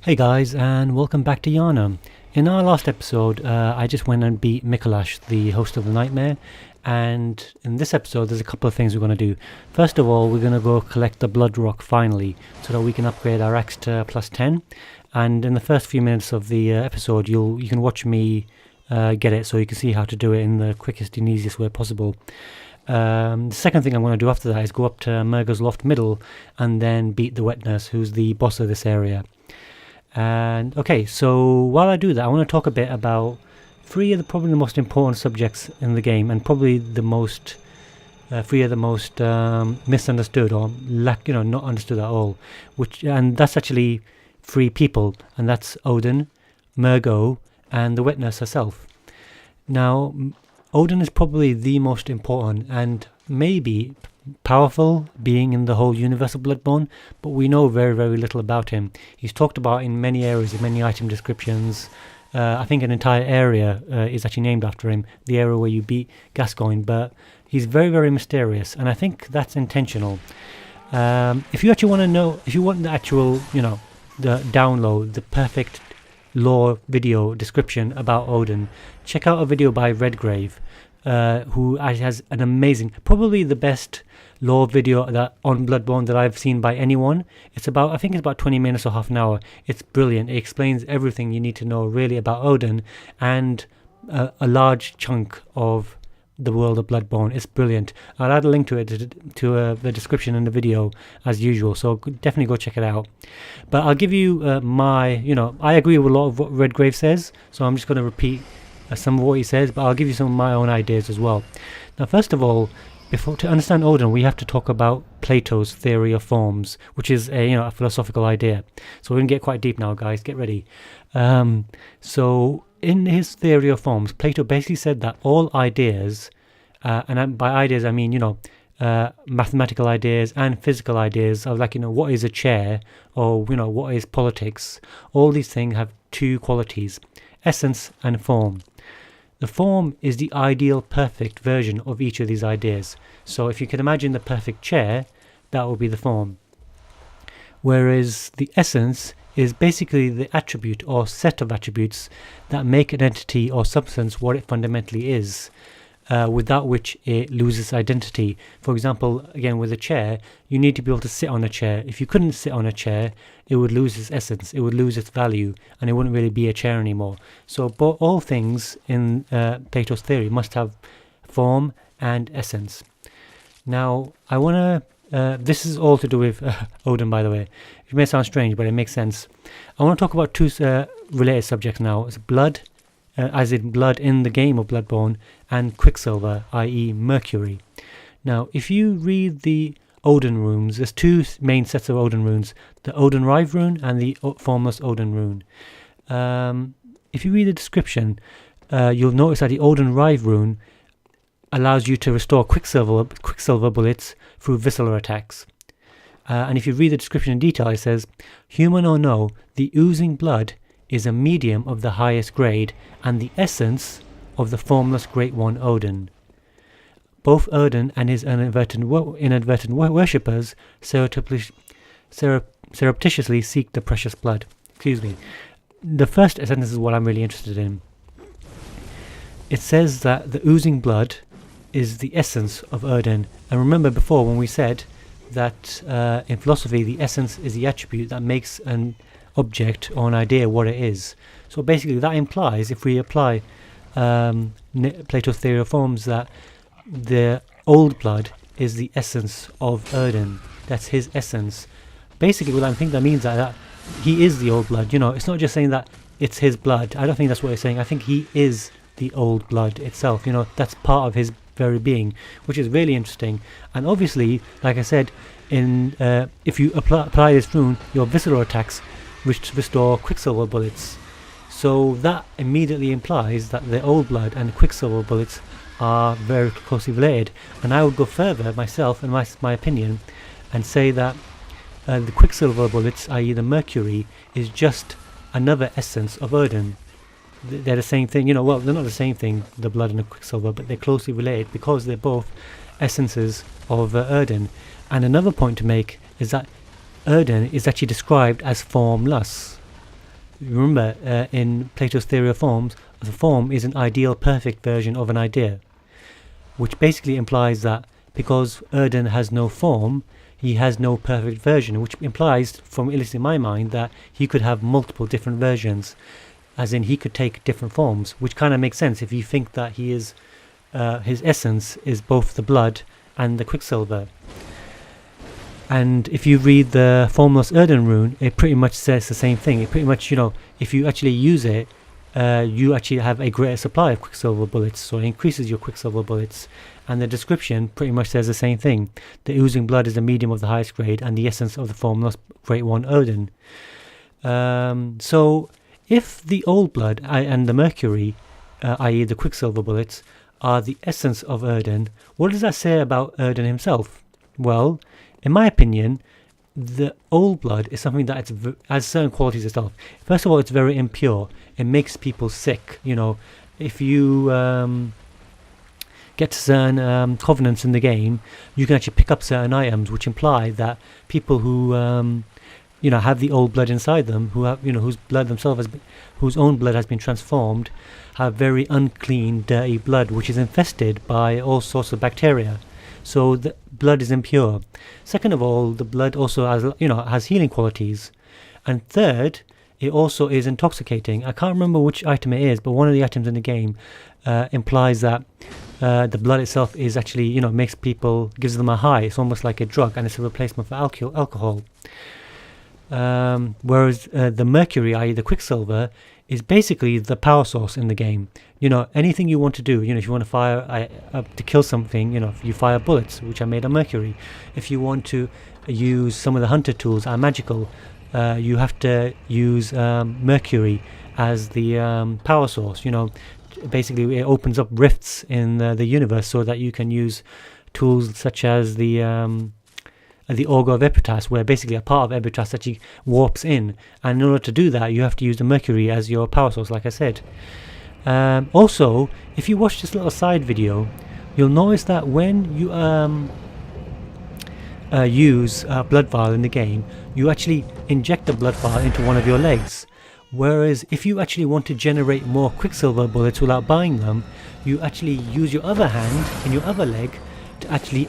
Hey guys, and welcome back to Yana. In our last episode, I just went and beat Mikolash, the host of the Nightmare, and in this episode there's a couple of things we're going to do. First of all, we're going to go collect the Blood Rock finally, so that we can upgrade our axe to plus 10, and in the first few minutes of the episode you can watch me get it, so you can see how to do it in the quickest and easiest way possible. The second thing I'm going to do after that is go up to Mergo's loft middle, and then beat the wet nurse, who's the boss of this area. And okay, so while I do that, I want to talk a bit about three of the probably the most important subjects in the game, and probably the most three of the most misunderstood or not understood at all. And that's actually three people, and that's Oedon, Mergo, and the wet nurse herself. Now, Oedon is probably the most important and maybe powerful being in the whole universe of Bloodborne, but we know very, very little about him. He's talked about in many areas, in many item descriptions. I think an entire area is actually named after him, the area where you beat Gascoigne, but he's very, very mysterious, and I think that's intentional. If you actually want to know, if you want the actual, the download, the perfect lore video description about Oedon, check out a video by Redgrave, who has an amazing, probably the best lore video that on Bloodborne that I've seen by anyone. I think it's about 20 minutes or half an hour. It's brilliant. It explains everything you need to know really about Oedon and a large chunk of the world of Bloodborne. It's brilliant. I'll add a link to it to the description in the video as usual, so definitely go check it out. But I'll give you I agree with a lot of what Redgrave says, so I'm just going to repeat some of what he says, but I'll give you some of my own ideas as well. Now, first of all, to understand Oedon, we have to talk about Plato's theory of forms, which is a philosophical idea. So we're going to get quite deep now, guys. Get ready. So in his theory of forms, Plato basically said that all ideas, and by ideas I mean mathematical ideas and physical ideas of what is a chair, or what is politics. All these things have two qualities: essence and form. The form is the ideal perfect version of each of these ideas. So if you can imagine the perfect chair, that will be the form. Whereas the essence is basically the attribute or set of attributes that make an entity or substance what it fundamentally is, without which it loses identity. For example, again with a chair, you need to be able to sit on a chair. If you couldn't sit on a chair, it would lose its essence, it would lose its value, and it wouldn't really be a chair anymore. So all things in Plato's theory must have form and essence. Now, I want to, this is all to do with Oedon, by the way. It may sound strange, but it makes sense. I want to talk about two related subjects now. It's blood, as in blood in the game of Bloodborne, and Quicksilver, i.e. Mercury. Now, if you read the Oedon runes, there's two main sets of Oedon runes, the Oedon Rive rune and the Formless Oedon rune. If you read the description, you'll notice that the Oedon Rive rune allows you to restore Quicksilver bullets through visceral attacks. And if you read the description in detail, it says, human or no, the oozing blood is a medium of the highest grade and the essence of the formless Great One Oedon. Both Oedon and his inadvertent worshippers surreptitiously seek the precious blood. Excuse me. The first sentence is what I'm really interested in. It says that the oozing blood is the essence of Oedon. And remember before when we said that in philosophy the essence is the attribute that makes an object or an idea what it is. So basically that implies, if we apply Plato's theory of forms, that the old blood is the essence of Oedon. That's his essence. Basically, what I think that means that he is the old blood. It's not just saying that it's his blood. I don't think that's what it's saying. I think he is the old blood itself. That's part of his very being, which is really interesting. And obviously, like I said, if you apply this rune, your visceral attacks which restore Quicksilver bullets. So that immediately implies that the old blood and Quicksilver bullets are very closely related. And I would go further myself, in my opinion, and say that the Quicksilver bullets, i.e. the Mercury, is just another essence of Oedon. They're the same thing, well, they're not the same thing, the blood and the Quicksilver, but they're closely related because they're both essences of Oedon. And another point to make is that Oedon is actually described as formless. remember, in Plato's theory of forms, the form is an ideal perfect version of an idea, which basically implies that because Oedon has no form, he has no perfect version, which implies, from at least in my mind, that he could have multiple different versions, as in he could take different forms, which kind of makes sense if you think that he is his essence is both the blood and the quicksilver. And if you read the Formless Oedon rune, it pretty much says the same thing. It pretty much, if you actually use it, you actually have a greater supply of quicksilver bullets, so it increases your quicksilver bullets. And the description pretty much says the same thing. The oozing blood is the medium of the highest grade and the essence of the formless great one Oedon. So if the old blood and the mercury, i.e. the quicksilver bullets, are the essence of Oedon, what does that say about Oedon himself? Well, in my opinion, the old blood is something that has certain qualities itself. First of all, it's very impure. It makes people sick. If you get to certain covenants in the game, you can actually pick up certain items which imply that people who have the old blood inside them, who have whose blood themselves whose own blood has been transformed, have very unclean, dirty blood which is infested by all sorts of bacteria. So the blood is impure. Second of all, the blood also has healing qualities. And third, it also is intoxicating. I can't remember which item it is, but one of the items in the game implies that the blood itself is actually, gives them a high. It's almost like a drug, and it's a replacement for alcohol. Whereas the mercury, i.e. the quicksilver, is basically the power source in the game. Anything you want to do, if you want to fire to kill something, if you fire bullets, which are made of mercury. If you want to use some of the hunter tools that are magical, you have to use mercury as the power source. Basically it opens up rifts in the universe so that you can use tools such as the Auger of Ep14, where basically a part of Ep14 actually warps in, and in order to do that you have to use the mercury as your power source, like I said. Also, if you watch this little side video, you'll notice that when you use a blood vial in the game, you actually inject the blood vial into one of your legs. Whereas if you actually want to generate more quicksilver bullets without buying them, you actually use your other hand in your other leg to actually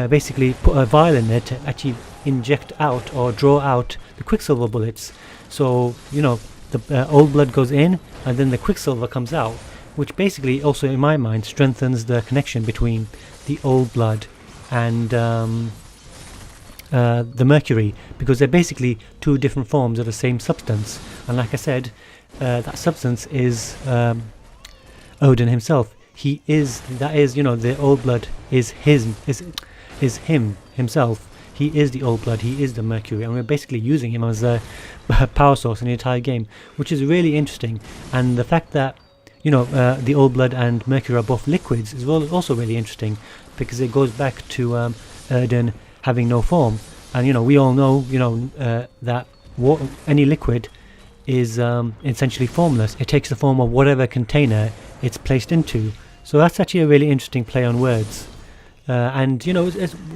basically put a vial in there to actually inject out or draw out the quicksilver bullets. So the old blood goes in and then the quicksilver comes out, which basically also in my mind strengthens the connection between the old blood and the mercury, because they're basically two different forms of the same substance. And like I said, that substance is Oedon himself. The old blood is him himself. He is the old blood, he is the mercury, and we're basically using him as a power source in the entire game, which is really interesting. And the fact that the old blood and mercury are both liquids is also really interesting, because it goes back to Oedon having no form. And we all know that any liquid is essentially formless. It takes the form of whatever container it's placed into. So that's actually a really interesting play on words. And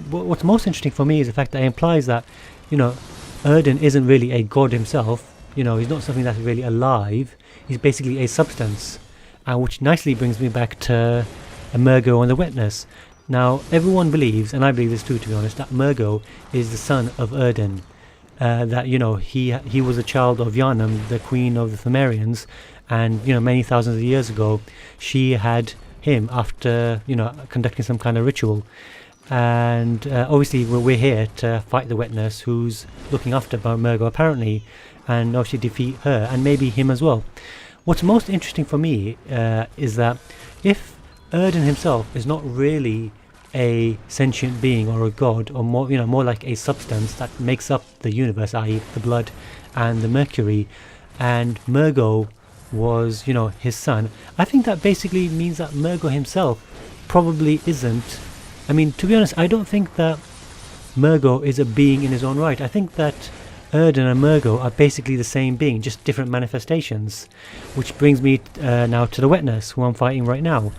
what's most interesting for me is the fact that it implies that Oedon isn't really a god himself. He's not something that's really alive. He's basically a substance, which nicely brings me back to Mergo and the Witness. Now everyone believes, and I believe this too, to be honest, that Mergo is the son of Oedon. That he was a child of Yharnam, the queen of the Pthumerians, and many thousands of years ago she had him after conducting some kind of ritual. And obviously we're here to fight the Witness, who's looking after Mergo apparently, and obviously defeat her and maybe him as well. What's most interesting for me is that if Oedon himself is not really a sentient being or a god, or more like a substance that makes up the universe, i.e. the blood and the mercury, and Mergo was his son, I think that basically means that Mergo himself probably isn't. I mean, to be honest, I don't think that Mergo is a being in his own right. I think that Oedon and Mergo are basically the same being, just different manifestations. Which brings me now to the Witness, who I'm fighting right now,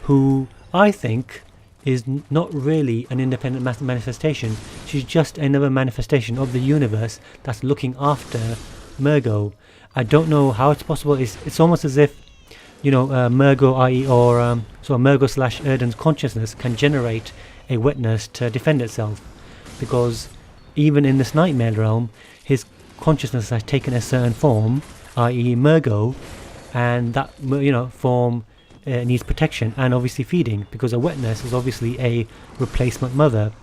who I think is not really an independent manifestation. She's just another manifestation of the universe that's looking after Mergo. I don't know how it's possible. It's almost as if, you know, Mergo, i.e., or so Mergo slash Oedon's consciousness can generate a witness to defend itself, because even in this nightmare realm, his consciousness has taken a certain form, i.e., Mergo, and that, you know, form needs protection and obviously feeding, because a witness is obviously a replacement mother.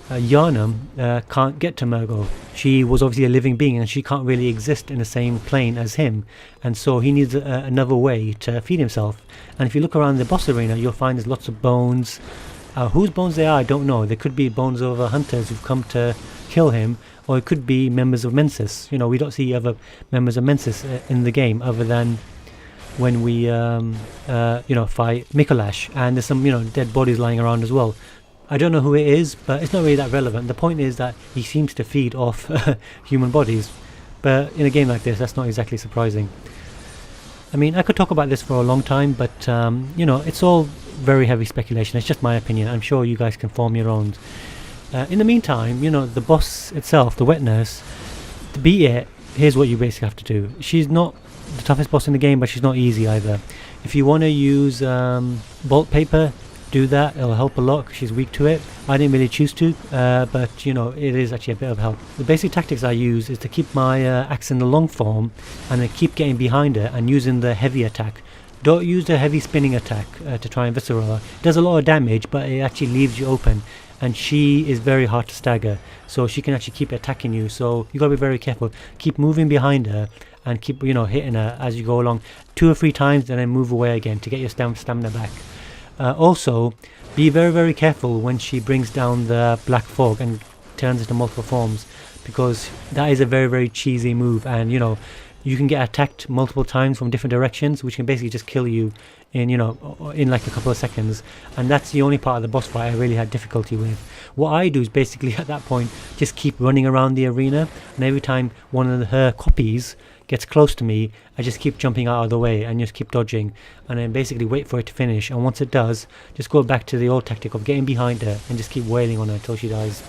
Yharnam can't get to Mergo. She was obviously a living being, and she can't really exist in the same plane as him, and so he needs another way to feed himself. And if you look around the boss arena, you'll find there's lots of bones. Whose bones they are, I don't know. They could be bones of hunters who've come to kill him, or it could be members of Mensis. You know, we don't see other members of Mensis in the game other than when we you know, fight Mikolash, and there's some, you know, dead bodies lying around as well. I don't know who it is, but it's not really that relevant. The point is that he seems to feed off human bodies, but in a game like this, that's not exactly surprising. I mean, I could talk about this for a long time, but you know, it's all very heavy speculation. It's just my opinion. I'm sure you guys can form your own. In the meantime, you know, the boss itself, the wet nurse, to beat it, here's what you basically have to do. She's not the toughest boss in the game, but she's not easy either. If you want to use bolt paper, do that. It'll help a lot. She's weak to it. I didn't really choose to, but you know, it is actually a bit of help. The basic tactics I use is to keep my axe in the long form, and then keep getting behind her and using the heavy attack. Don't use the heavy spinning attack to try and visceral her. It does a lot of damage, but it actually leaves you open, and she is very hard to stagger, so she can actually keep attacking you. So you gotta be very careful. Keep moving behind her and keep, you know, hitting her as you go along 2 or 3 times, and then move away again to get your stamina back. Also, be very, very careful when she brings down the black fog and turns into multiple forms, because that is a very, very cheesy move, and you know, you can get attacked multiple times from different directions, which can basically just kill you in, you know, in like a couple of seconds. And that's the only part of the boss fight I really had difficulty with. What I do is basically at that point just keep running around the arena, and every time one of her copies gets close to me, I just keep jumping out of the way and just keep dodging, and then basically wait for it to finish. And once it does, just go back to the old tactic of getting behind her and just keep wailing on her until she dies.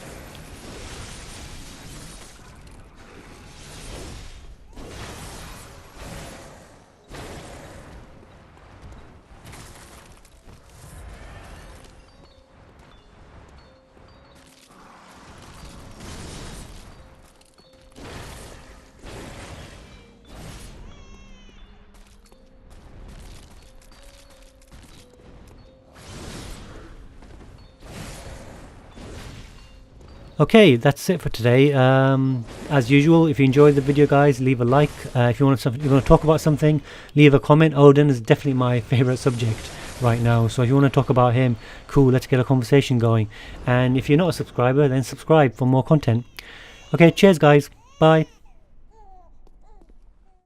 Okay, that's it for today. As usual, if you enjoyed the video, guys, leave a like. If you want to talk about something, leave a comment. Oedon is definitely my favorite subject right now, so if you want to talk about him, cool, let's get a conversation going. And if you're not a subscriber, then subscribe for more content. Okay, cheers guys, bye.